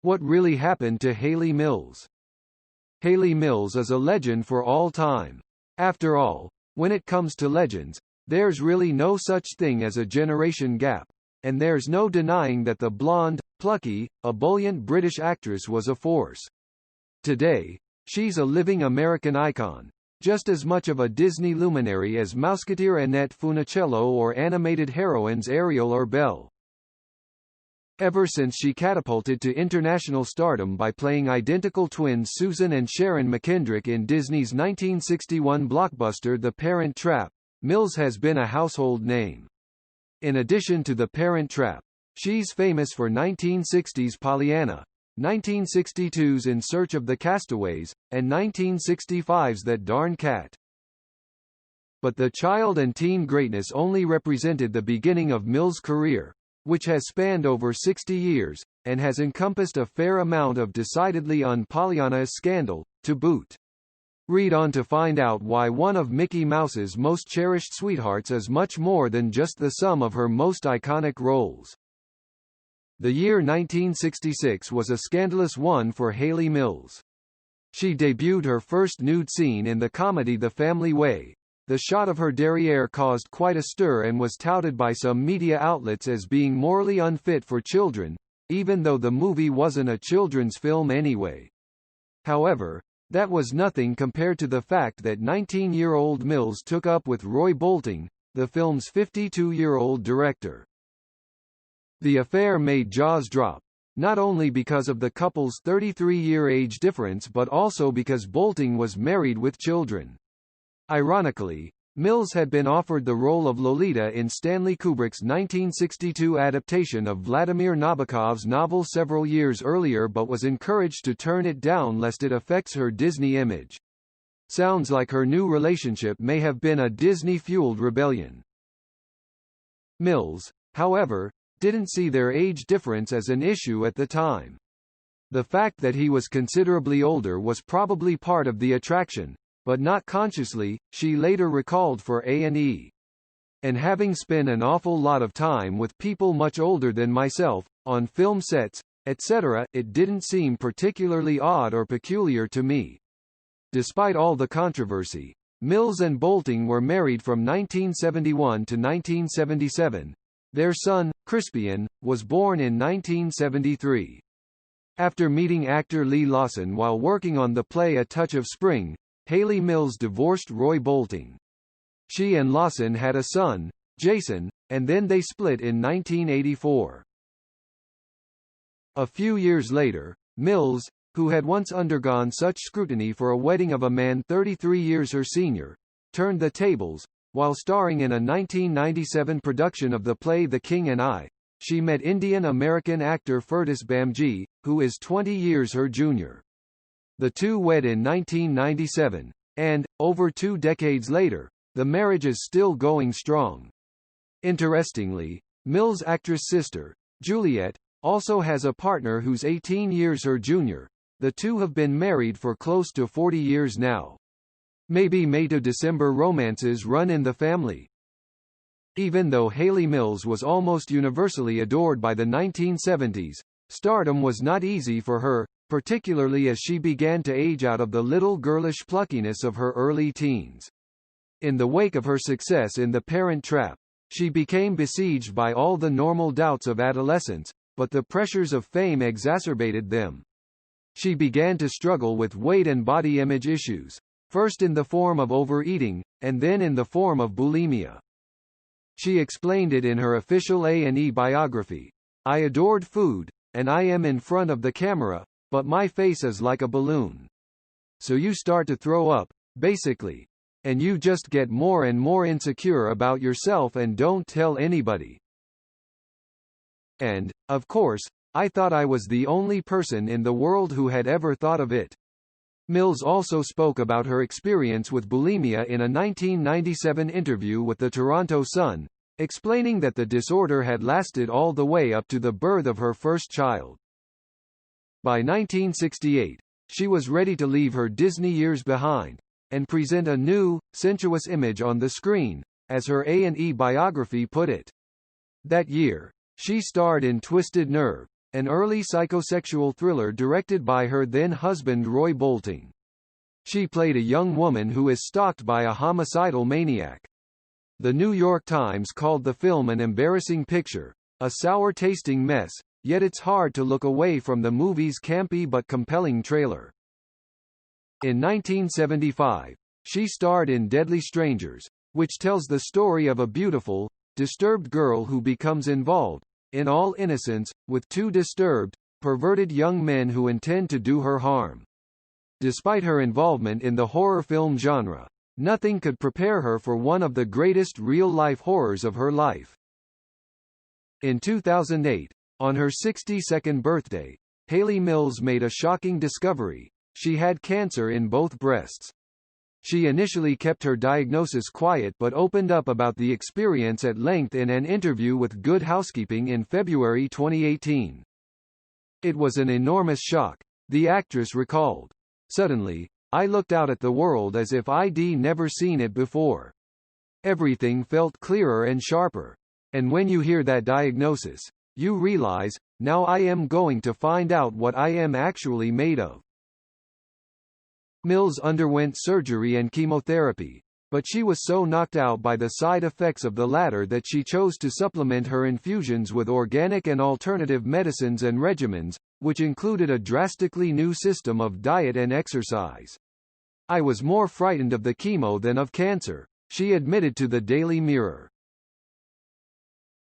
What really happened to Hayley Mills? Hayley Mills is a legend for all time. After all, when it comes to legends, there's really no such thing as a generation gap, and there's no denying that the blonde, plucky, ebullient British actress was a force. Today, she's a living American icon, just as much of a Disney luminary as Mouseketeer Annette Funicello or animated heroines Ariel or Belle. Ever since she catapulted to international stardom by playing identical twins Susan and Sharon McKendrick in Disney's 1961 blockbuster The Parent Trap, Mills has been a household name. In addition to The Parent Trap, she's famous for 1960s Pollyanna, 1962's In Search of the Castaways, and 1965's That Darn Cat. But the child and teen greatness only represented the beginning of Mills' career, which has spanned over 60 years, and has encompassed a fair amount of decidedly un-Pollyanna scandal, to boot. Read on to find out why one of Mickey Mouse's most cherished sweethearts is much more than just the sum of her most iconic roles. The year 1966 was a scandalous one for Hayley Mills. She debuted her first nude scene in the comedy The Family Way. The shot of her derriere caused quite a stir and was touted by some media outlets as being morally unfit for children, even though the movie wasn't a children's film anyway. However, that was nothing compared to the fact that 19-year-old Mills took up with Roy Bolting, the film's 52-year-old director. The affair made jaws drop, not only because of the couple's 33-year age difference but also because Bolting was married with children. Ironically, Mills had been offered the role of Lolita in Stanley Kubrick's 1962 adaptation of Vladimir Nabokov's novel several years earlier but was encouraged to turn it down lest it affects her Disney image. Sounds like her new relationship may have been a Disney-fueled rebellion. Mills, however, didn't see their age difference as an issue at the time. The fact that he was considerably older was probably part of the attraction, but not consciously, she later recalled for A&E. And having spent an awful lot of time with people much older than myself, on film sets, etc., it didn't seem particularly odd or peculiar to me. Despite all the controversy, Mills and Bolting were married from 1971 to 1977. Their son, Crispian, was born in 1973. After meeting actor Lee Lawson while working on the play A Touch of Spring, Hayley Mills divorced Roy Bolting. She and Lawson had a son, Jason, and then they split in 1984. A few years later, Mills, who had once undergone such scrutiny for a wedding of a man 33 years her senior, turned the tables. While starring in a 1997 production of the play The King and I, she met Indian-American actor Ferdus Bamji, who is 20 years her junior. The two wed in 1997, and, over 2 decades later, the marriage is still going strong. Interestingly, Mills' actress sister, Juliet, also has a partner who's 18 years her junior. The two have been married for close to 40 years now. Maybe May to December romances run in the family. Even though Hayley Mills was almost universally adored by the 1970s, stardom was not easy for her, particularly as she began to age out of the little girlish pluckiness of her early teens. In the wake of her success in The Parent Trap, she became besieged by all the normal doubts of adolescence, but the pressures of fame exacerbated them. She began to struggle with weight and body image issues, first in the form of overeating, and then in the form of bulimia. She explained it in her official A&E biography. "I adored food, and I am in front of the camera, but my face is like a balloon. So you start to throw up, basically. And you just get more and more insecure about yourself and don't tell anybody. And, of course, I thought I was the only person in the world who had ever thought of it." Mills also spoke about her experience with bulimia in a 1997 interview with the Toronto Sun, explaining that the disorder had lasted all the way up to the birth of her first child. By 1968, she was ready to leave her Disney years behind, and present a new, sensuous image on the screen, as her A&E biography put it. That year, she starred in Twisted Nerve, an early psychosexual thriller directed by her then-husband Roy Bolting. She played a young woman who is stalked by a homicidal maniac. The New York Times called the film an embarrassing picture, a sour-tasting mess, yet it's hard to look away from the movie's campy but compelling trailer. In 1975, she starred in Deadly Strangers, which tells the story of a beautiful, disturbed girl who becomes involved, in all innocence, with two disturbed, perverted young men who intend to do her harm. Despite her involvement in the horror film genre, nothing could prepare her for one of the greatest real-life horrors of her life. In 2008, on her 62nd birthday, Hayley Mills made a shocking discovery: she had cancer in both breasts. She initially kept her diagnosis quiet but opened up about the experience at length in an interview with Good Housekeeping in February 2018. "It was an enormous shock," the actress recalled. "Suddenly, I looked out at the world as if I'd never seen it before. Everything felt clearer and sharper. And when you hear that diagnosis, you realize, now I am going to find out what I am actually made of." Mills underwent surgery and chemotherapy, but she was so knocked out by the side effects of the latter that she chose to supplement her infusions with organic and alternative medicines and regimens, which included a drastically new system of diet and exercise. "I was more frightened of the chemo than of cancer," she admitted to the Daily Mirror.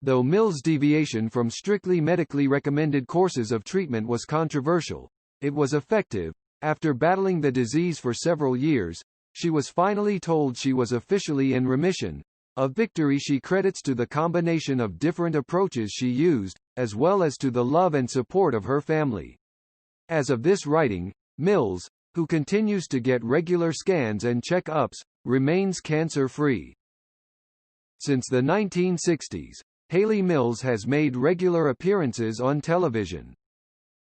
Though Mills' deviation from strictly medically recommended courses of treatment was controversial, it was effective. After battling the disease for several years, she was finally told she was officially in remission, a victory she credits to the combination of different approaches she used, as well as to the love and support of her family. As of this writing, Mills, who continues to get regular scans and check-ups, remains cancer-free. Since the 1960s, Hayley Mills has made regular appearances on television.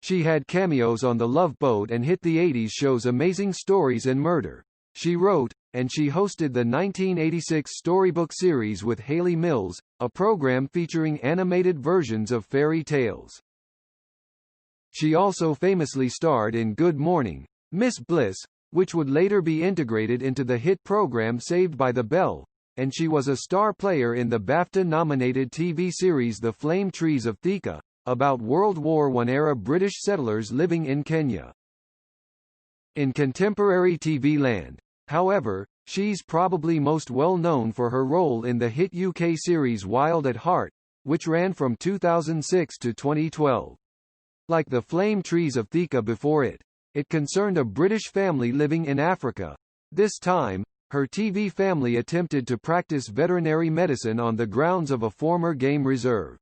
She had cameos on The Love Boat and hit the 80s shows Amazing Stories and Murder. She wrote, and she hosted the 1986 storybook series with Hayley Mills, a program featuring animated versions of fairy tales. She also famously starred in Good Morning, Miss Bliss, which would later be integrated into the hit program Saved by the Bell, and she was a star player in the BAFTA-nominated TV series The Flame Trees of Thika, about World War I-era British settlers living in Kenya. In contemporary TV land, however, she's probably most well known for her role in the hit UK series Wild at Heart, which ran from 2006 to 2012. Like The Flame Trees of Thika before it, it concerned a British family living in Africa. This time, her TV family attempted to practice veterinary medicine on the grounds of a former game reserve.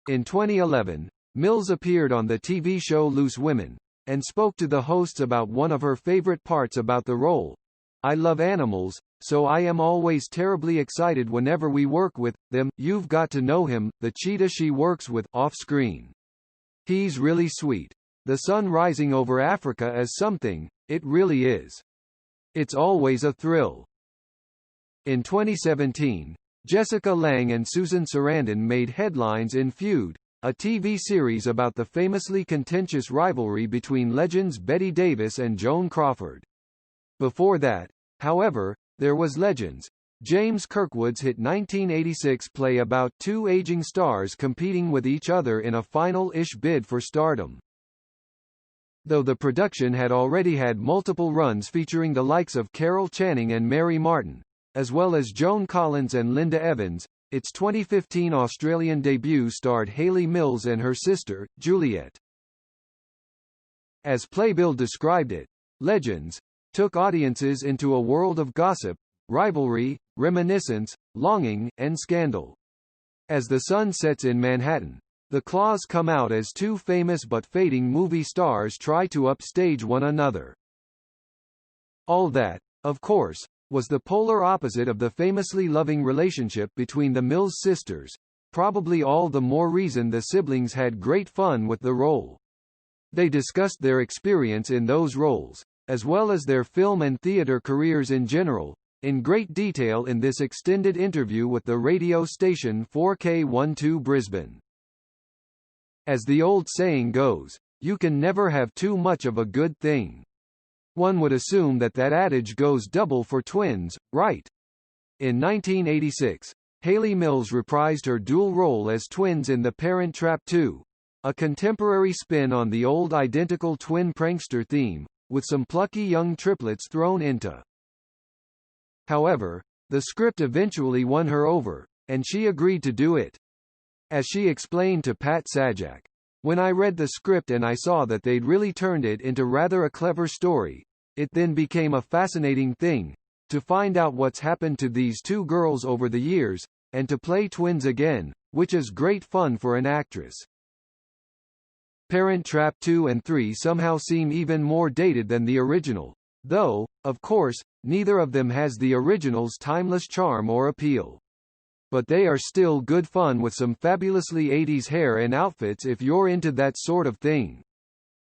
In 2011, Mills appeared on the TV show Loose Women, and spoke to the hosts about one of her favorite parts about the role. "I love animals, so I am always terribly excited whenever we work with them. You've got to know him, the cheetah she works with, off-screen. He's really sweet. The sun rising over Africa is something, it really is. It's always a thrill." In 2017, Jessica Lange and Susan Sarandon made headlines in Feud, a TV series about the famously contentious rivalry between legends Bette Davis and Joan Crawford. Before that, however, there was Legends, James Kirkwood's hit 1986 play about two aging stars competing with each other in a final-ish bid for stardom. Though the production had already had multiple runs featuring the likes of Carol Channing and Mary Martin, as well as Joan Collins and Linda Evans, its 2015 Australian debut starred Hayley Mills and her sister, Juliet. As Playbill described it, Legends took audiences into a world of gossip, rivalry, reminiscence, longing, and scandal. As the sun sets in Manhattan, the claws come out as two famous but fading movie stars try to upstage one another. All that, of course, was the polar opposite of the famously loving relationship between the Mills sisters, probably all the more reason the siblings had great fun with the role. They discussed their experience in those roles, as well as their film and theater careers in general, in great detail in this extended interview with the radio station 4K12 Brisbane. As the old saying goes, you can never have too much of a good thing. One would assume that that adage goes double for twins, right? In 1986, Hayley Mills reprised her dual role as twins in The Parent Trap 2, a contemporary spin on the old identical twin prankster theme, with some plucky young triplets thrown into. However, the script eventually won her over, and she agreed to do it. As she explained to Pat Sajak, "When I read the script and I saw that they'd really turned it into rather a clever story, it then became a fascinating thing, to find out what's happened to these two girls over the years, and to play twins again, which is great fun for an actress." Parent Trap 2 and 3 somehow seem even more dated than the original, though, of course, neither of them has the original's timeless charm or appeal. But they are still good fun with some fabulously 80s hair and outfits if you're into that sort of thing.